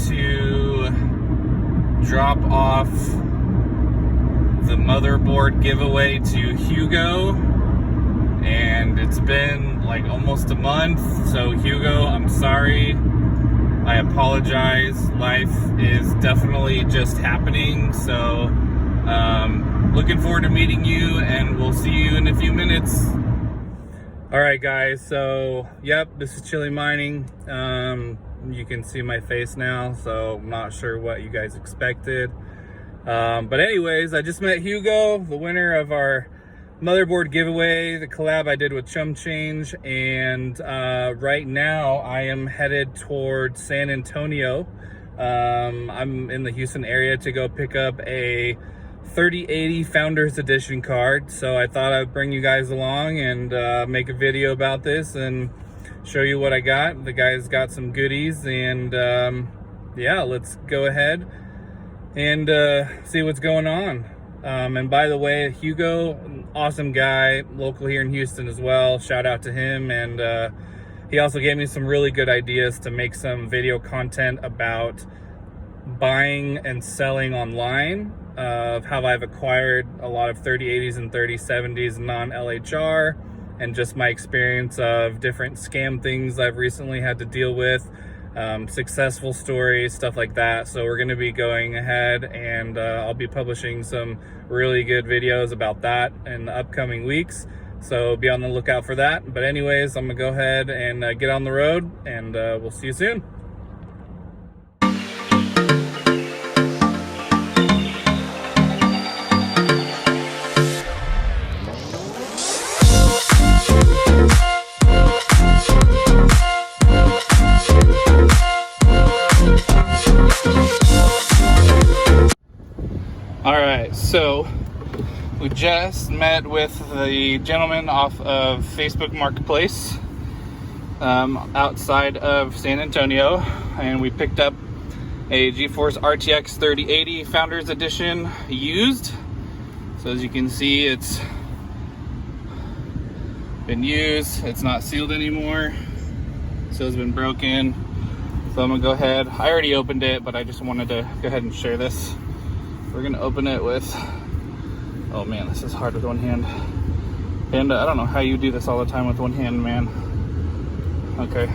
to drop off the motherboard giveaway to Hugo, and it's been like almost a month. So Hugo, I'm sorry, I apologize. Life is definitely just happening. So looking forward to meeting you, and we'll see you in a few minutes. All right, guys, so yep, this is Chili Mining. You can see my face now, so I'm not sure what you guys expected. But anyways, I just met Hugo, the winner of our motherboard giveaway, the collab I did with Chum Change, and right now I am headed towards San Antonio. I'm in the Houston area to go pick up a 3080 Founders Edition card, so I thought I'd bring you guys along and make a video about this and show you what I got. The guy's got some goodies, and yeah, let's go ahead and see what's going on. And by the way, Hugo, awesome guy, local here in Houston as well. Shout out to him. And he also gave me some really good ideas to make some video content about buying and selling online, of how I've acquired a lot of 3080s and 3070s non-LHR, and just my experience of different scam things I've recently had to deal with, successful stories, stuff like that. So we're going to be going ahead, and I'll be publishing some really good videos about that in the upcoming weeks. So be on the lookout for that. But anyways, I'm going to go ahead and get on the road, and we'll see you soon. All right, so we just met with the gentleman off of Facebook Marketplace outside of San Antonio, and we picked up a GeForce RTX 3080 Founders Edition used. So as you can see, it's been used, it's not sealed anymore, so it's been broken. So I'm gonna go ahead, I already opened it, but I just wanted to go ahead and share this. We're gonna open it with, oh man, this is hard with one hand. And I don't know how you do this all the time with one hand, man. Okay,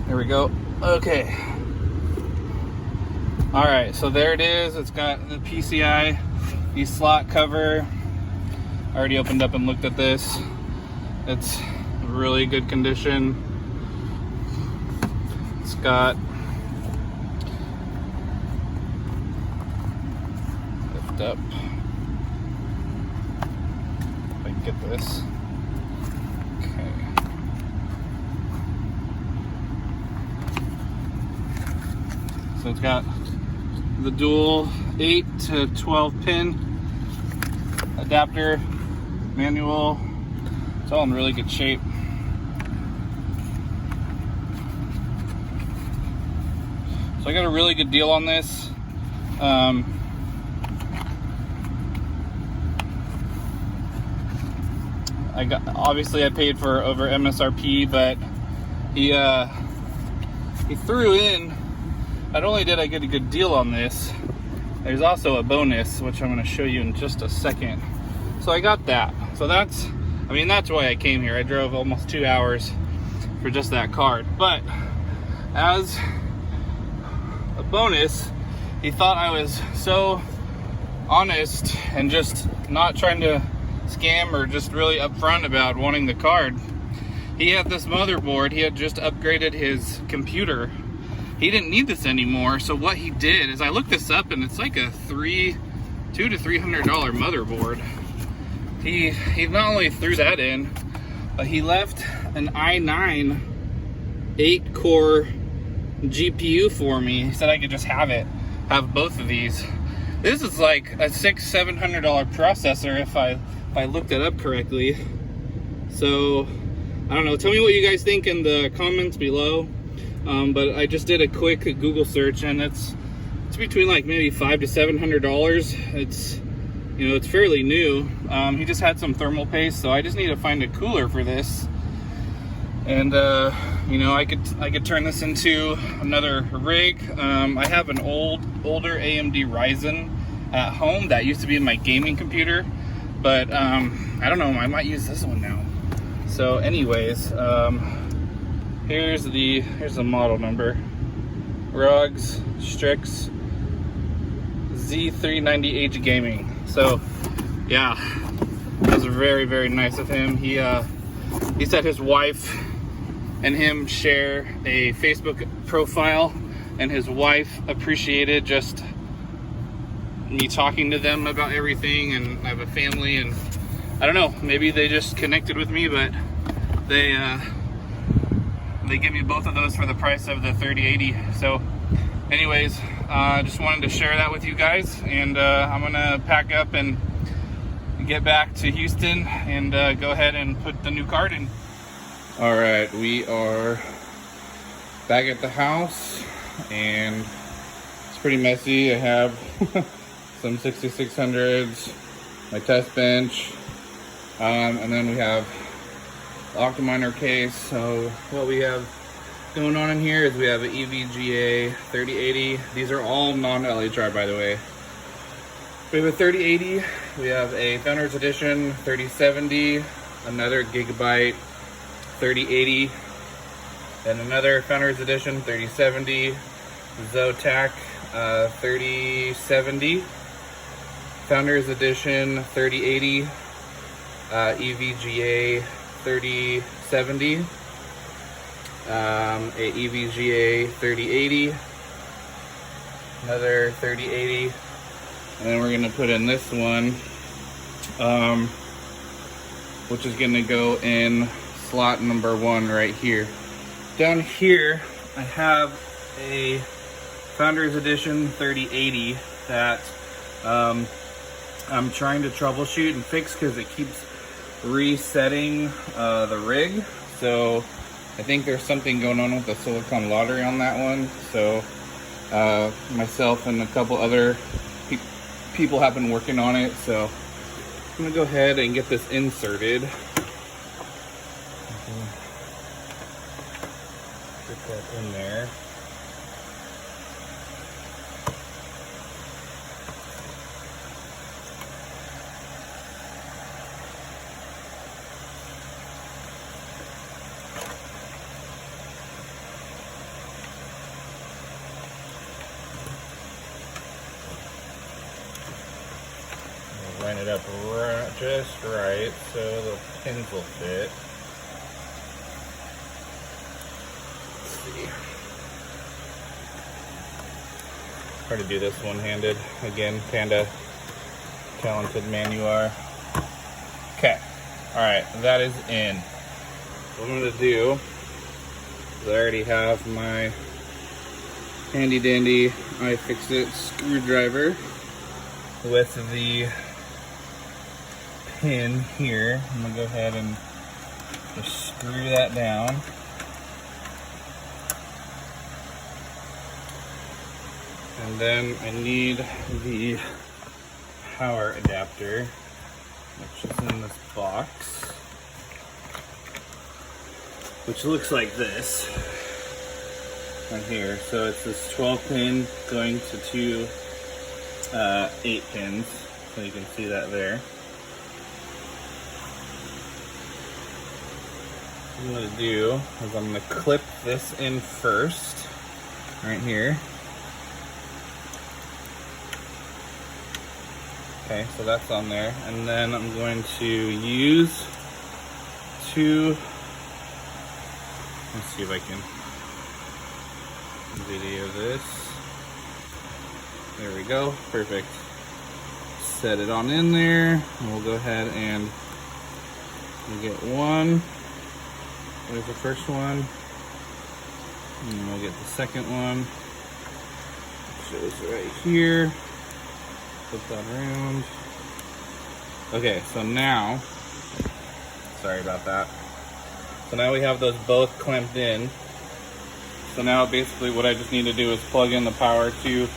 here we go. Okay. All right, so there it is. It's got the PCI slot cover. I already opened up and looked at this. It's really good condition. It's got up. If I can get this. Okay. So it's got the dual 8 to 12 pin adapter, manual. It's all in really good shape. So I got a really good deal on this. Obviously I paid for over MSRP, but he threw in, not only did I get a good deal on this, there's also a bonus, which I'm going to show you in just a second. So I got that. So that's why I came here. I drove almost 2 hours for just that card. But as a bonus, he thought I was so honest and just not trying to scam or just really upfront about wanting the card. He had this motherboard, he had just upgraded his computer. He didn't need this anymore, so what he did is, I looked this up and it's like a $200 to $300 motherboard. He not only threw that in, but he left an i9 8-core GPU for me. He said I could just have both of these. This is like a $600-700 processor if I looked it up correctly. So I don't know, tell me what you guys think in the comments below. But I just did a quick Google search, and it's between like maybe $500 to $700. It's, you know, it's fairly new. He just had some thermal paste, so I just need to find a cooler for this. And you know, I could turn this into another rig. I have an older AMD Ryzen at home that used to be in my gaming computer, but I don't know, I might use this one now. So anyways, here's the model number. ROG's Strix Z390H Gaming. So yeah, that was very, very nice of him. He said his wife and him share a Facebook profile, and his wife appreciated just me talking to them about everything, and I have a family, and I don't know, maybe they just connected with me, but they give me both of those for the price of the 3080. So anyways, just wanted to share that with you guys, and I'm gonna pack up and get back to Houston and go ahead and put the new card in. All right, we are back at the house, and it's pretty messy. I have some 6600s, my test bench, and then we have the Octominer case. So what we have going on in here is we have an EVGA 3080. These are all non-LHR, by the way. We have a 3080, we have a Founders Edition 3070, another Gigabyte 3080, and another Founders Edition 3070, Zotac 3070, Founders Edition 3080, EVGA 3070, a EVGA 3080, another 3080, and then we're gonna put in this one, which is gonna go in slot number 1 right here. Down here, I have a Founders Edition 3080 that I'm trying to troubleshoot and fix because it keeps resetting the rig. So I think there's something going on with the silicon lottery on that one. So myself and a couple other people have been working on it. So I'm gonna go ahead and get this inserted. Get that in there. Line it up just right so the pins will fit. Hard to do this one-handed. Again, kinda talented man you are. Okay, all right, that is in. What I'm gonna do is I already have my handy dandy iFixit screwdriver with the pin here. I'm gonna go ahead and just screw that down. And then I need the power adapter, which is in this box, which looks like this right here. So it's this 12 pin going to two 8 pins, so you can see that there. What I'm going to do is I'm going to clip this in first, right here. Okay, so that's on there, and then I'm going to use two, let's see if I can video this. There we go, perfect. Set it on in there, and we'll go ahead and we'll get one. There's the first one, and we'll get the second one. It shows right here. Flip that around. Okay, so now, sorry about that. So now we have those both clamped in. So now basically what I just need to do is plug in the power to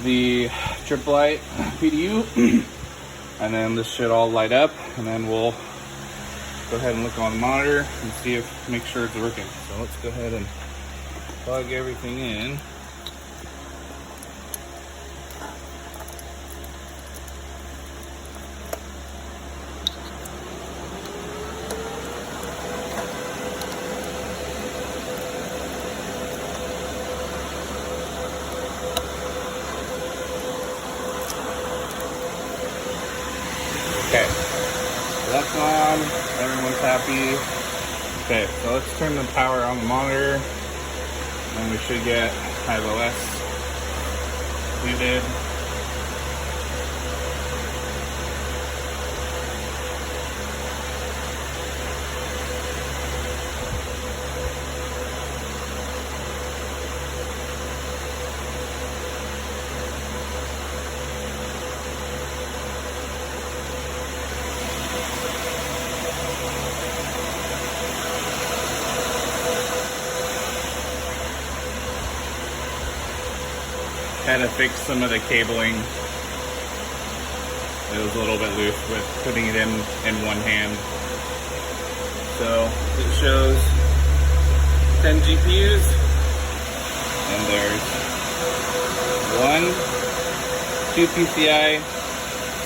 the trip light PDU, and then this should all light up, and then we'll go ahead and look on the monitor and see if, make sure it's working. So let's go ahead and plug everything in. Okay, so that's on, everyone's happy. Okay, so let's turn the power on the monitor, and we should get iOS booted. Had to fix some of the cabling. It was a little bit loose with putting it in one hand. So it shows 10 GPUs, and there's 2 PCI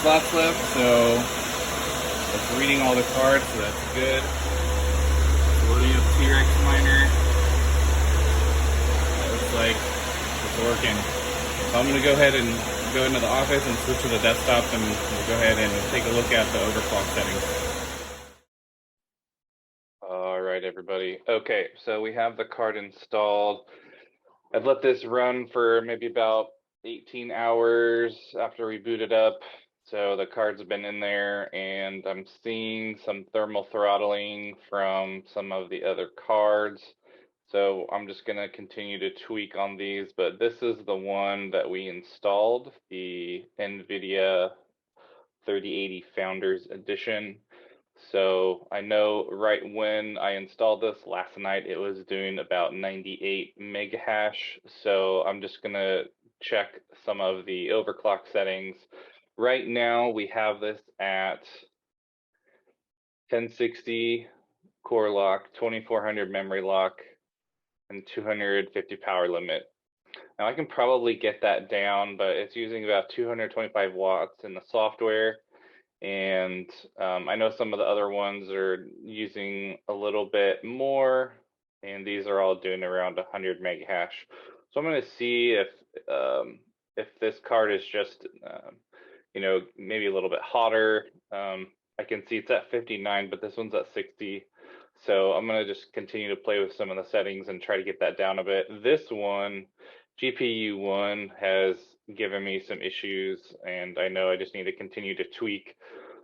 slots left, so it's reading all the cards, so that's good. Loading up T-Rex miner. It looks like it's working. So I'm going to go ahead and go into the office and switch to the desktop, and we'll go ahead and take a look at the overclock settings. All right, everybody. Okay, so we have the card installed. I've let this run for maybe about 18 hours after we boot it up. So the cards have been in there, and I'm seeing some thermal throttling from some of the other cards. So I'm just going to continue to tweak on these, but this is the one that we installed, the Nvidia 3080 Founders Edition. So I know right when I installed this last night, it was doing about 98 meg hash. So I'm just going to check some of the overclock settings. Right now we have this at 1060 core lock, 2400 memory lock, and 250 power limit. Now I can probably get that down, but it's using about 225 watts in the software. And I know some of the other ones are using a little bit more, and these are all doing around 100 meg hash. So I'm going to see if this card is just you know, maybe a little bit hotter. I can see it's at 59, but this one's at 60. So I'm going to just continue to play with some of the settings and try to get that down a bit. This one, GPU 1, has given me some issues, and I know I just need to continue to tweak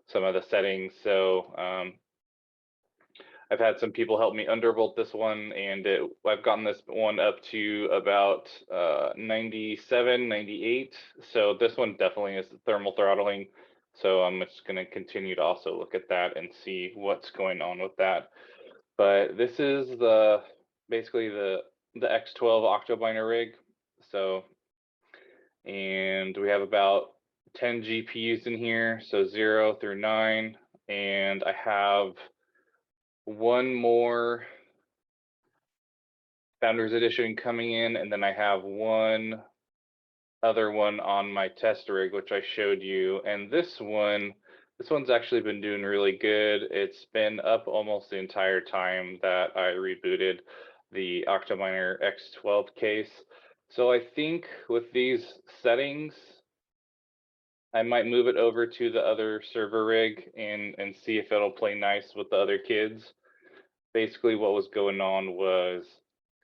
some of the settings. So I've had some people help me undervolt this one, and I've gotten this one up to about 97, 98. So this one definitely is thermal throttling. So I'm just going to continue to also look at that and see what's going on with that. But this is basically the X12 octobiner rig. So, and we have about 10 GPUs in here, so 0 through 9, and I have one more Founders Edition coming in, and then I have one other one on my test rig, which I showed you. And this one's actually been doing really good. It's been up almost the entire time that I rebooted the Octominer X12 case. So I think with these settings, I might move it over to the other server rig and see if it'll play nice with the other kids. Basically what was going on was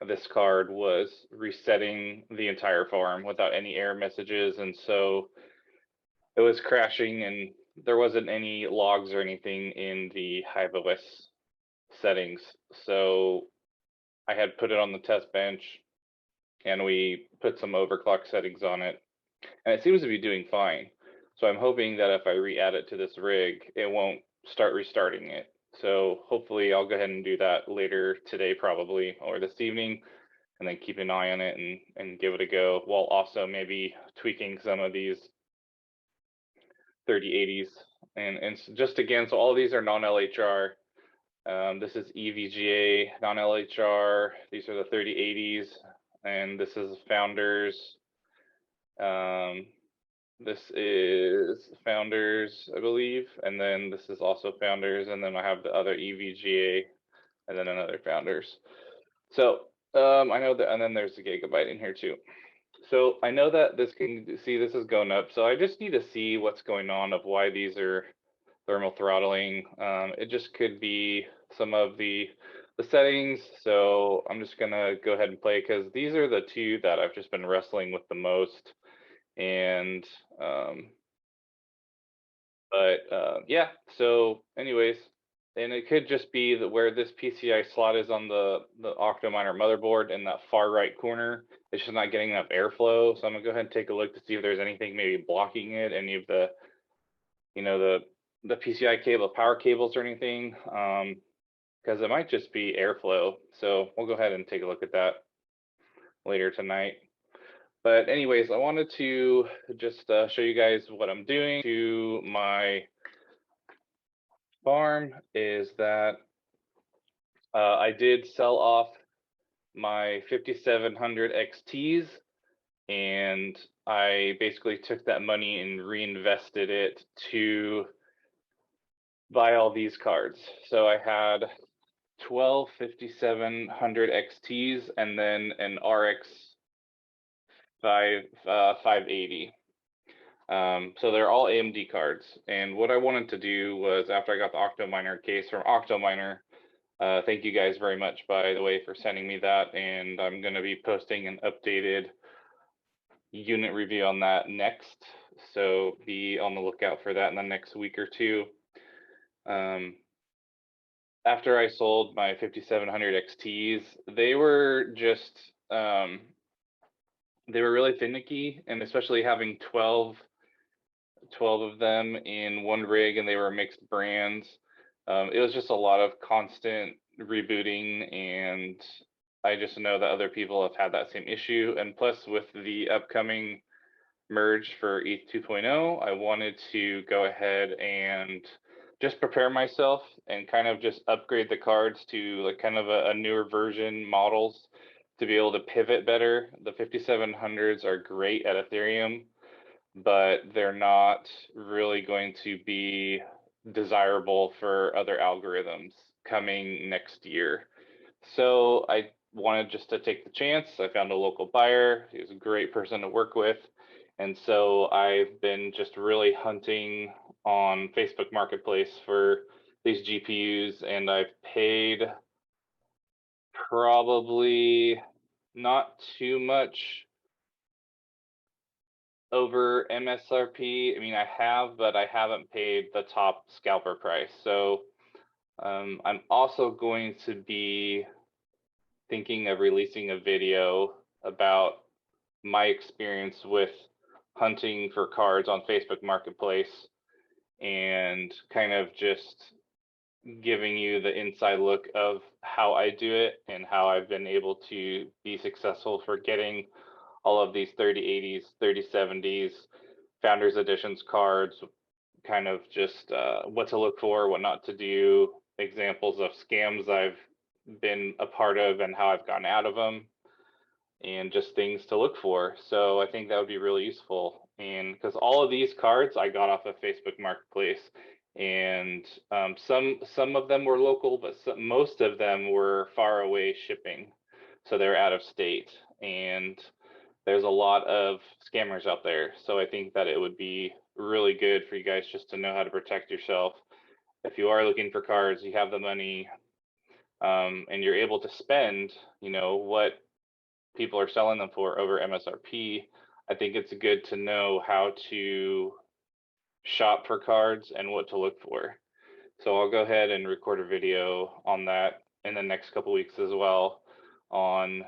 this card was resetting the entire farm without any error messages, and so it was crashing, and there wasn't any logs or anything in the HiveOS settings. So I had put it on the test bench, and we put some overclock settings on it, and it seems to be doing fine. So I'm hoping that if I re-add it to this rig, it won't start restarting it. So hopefully I'll go ahead and do that later today, probably, or this evening, and then keep an eye on it and give it a go, while also maybe tweaking some of these 3080s. And just again, so all of these are non-LHR. This is EVGA, non-LHR. These are the 3080s, and this is Founders. This is Founders, I believe, and then this is also Founders, and then I have the other EVGA, and then another Founders. So I know that, and then there's the Gigabyte in here too. So I know that this is going up. So I just need to see what's going on of why these are thermal throttling. It just could be some of the settings. So I'm just gonna go ahead and play because these are the two that I've just been wrestling with the most. And yeah. So anyways, and it could just be that where this PCI slot is on the Octominer motherboard in that far right corner, it's just not getting enough airflow. So I'm gonna go ahead and take a look to see if there's anything maybe blocking it, any of the, the PCI cable, power cables or anything, because it might just be airflow. So we'll go ahead and take a look at that later tonight. But anyways, I wanted to just show you guys what I'm doing to my farm is that I did sell off my 5700 XTs, and I basically took that money and reinvested it to buy all these cards. So I had 12 5700 XTs and then an RX 580. So they're all AMD cards. And what I wanted to do was, after I got the Octominer case from Octominer, thank you guys very much, by the way, for sending me that. And I'm going to be posting an updated unit review on that next. So be on the lookout for that in the next week or two. After I sold my 5700 XTs, they were just, they were really finicky, and especially having 12 of them in one rig, and they were mixed brands. It was just a lot of constant rebooting, and I just know that other people have had that same issue. And plus, with the upcoming merge for ETH 2.0, I wanted to go ahead and just prepare myself and kind of just upgrade the cards to like kind of a newer version models to be able to pivot better. The 5700s are great at Ethereum, but they're not really going to be desirable for other algorithms coming next year. So I wanted just to take the chance. I found a local buyer. He was a great person to work with. And so I've been just really hunting on Facebook Marketplace for these GPUs, and I've paid probably not too much over MSRP. I mean, I have, but I haven't paid the top scalper price. So I'm also going to be thinking of releasing a video about my experience with hunting for cards on Facebook Marketplace, and kind of just giving you the inside look of how I do it and how I've been able to be successful for getting all of these 3080s, 3070s, Founders Editions cards, kind of just what to look for, what not to do, examples of scams I've been a part of and how I've gotten out of them, and just things to look for. So I think that would be really useful. And because all of these cards I got off of Facebook Marketplace, and some of them were local, but most of them were far away shipping, so they're out of state, and there's a lot of scammers out there. So I think that it would be really good for you guys just to know how to protect yourself. If you are looking for cards, you have the money, and you're able to spend, what people are selling them for over MSRP, I think it's good to know how to shop for cards and what to look for. So I'll go ahead and record a video on that in the next couple weeks as well, on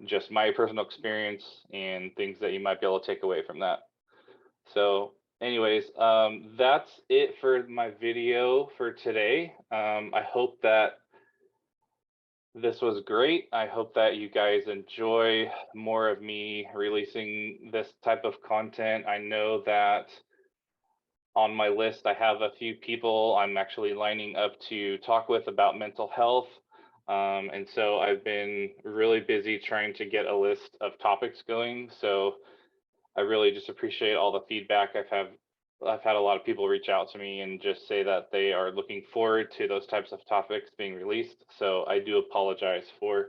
just my personal experience and things that you might be able to take away from that. So anyways, that's it for my video for today. I hope that this was great. I hope that you guys enjoy more of me releasing this type of content. I know that on my list, I have a few people I'm actually lining up to talk with about mental health. And so I've been really busy trying to get a list of topics going. So I really just appreciate all the feedback I've had a lot of people reach out to me and just say that they are looking forward to those types of topics being released. So I do apologize for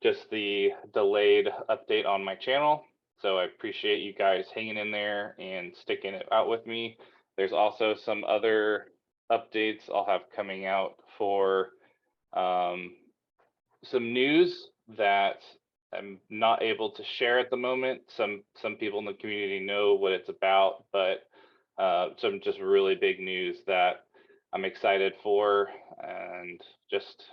just the delayed update on my channel. So I appreciate you guys hanging in there and sticking it out with me. There's also some other updates I'll have coming out for um, some news that I'm not able to share at the moment. Some people in the community know what it's about, but some just really big news that I'm excited for, and just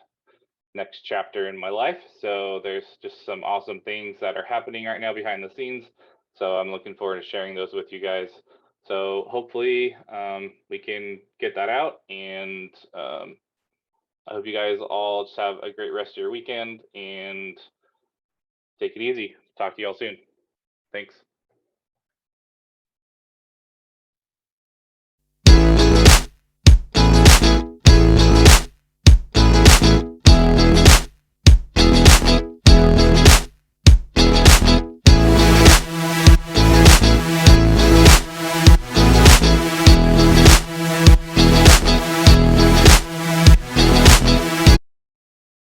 next chapter in my life. So there's just some awesome things that are happening right now behind the scenes. So I'm looking forward to sharing those with you guys. So hopefully we can get that out, and I hope you guys all just have a great rest of your weekend and take it easy. Talk to y'all soon. Thanks.